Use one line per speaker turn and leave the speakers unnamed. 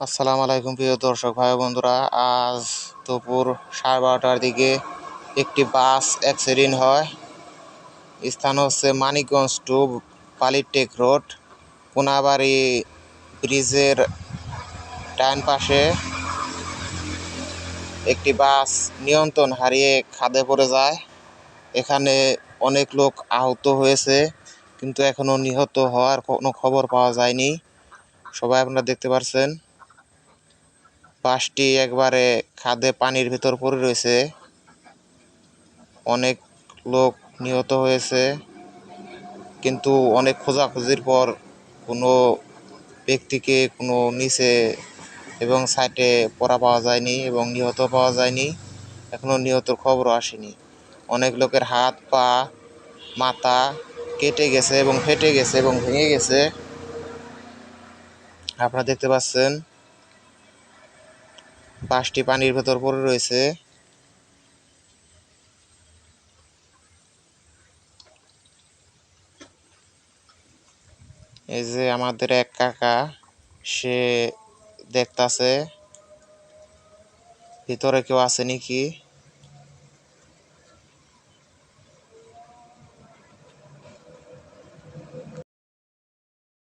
আসসালামু আলাইকুম প্রিয় দর্শক ভাই বন্ধুরা। আজ দুপুর 12:30টার দিকে একটি বাস অ্যাক্সিডেন্ট হয়। স্থান হচ্ছে মানিকগঞ্জ টু পলিটেক রোড, কোনাবাড়ি ব্রিজের ডান পাশে। একটি বাস নিয়ন্ত্রণ হারিয়ে খাদে পড়ে যায়। এখানে অনেক লোক আহত হয়েছে, কিন্তু এখনো নিহত হওয়ার কোনো খবর পাওয়া যায়নি। সবাই আপনারা দেখতে পাচ্ছেন বাসটি একবারে খাদে পানির ভিতর পড়ে রয়েছে। অনেক লোক নিহত হয়েছে, কিন্তু অনেক খোঁজাখুঁজির পর কোনো ব্যক্তিকে কোনো নিচে এবং সাইডে পড়া পাওয়া যায়নি এবং নিহত পাওয়া যায়নি। এখনও নিহতর খবরও আসেনি। অনেক লোকের হাত পা মাথা কেটে গেছে এবং ফেটে গেছে এবং ভেঙে গেছে। আপনারা দেখতে পাচ্ছেন বাসটি পানির ভেতর পড়ে রয়েছে। এই যে আমাদের এক কাকা, সে দেখতাছে ভিতরে কেউ আছে নাকি।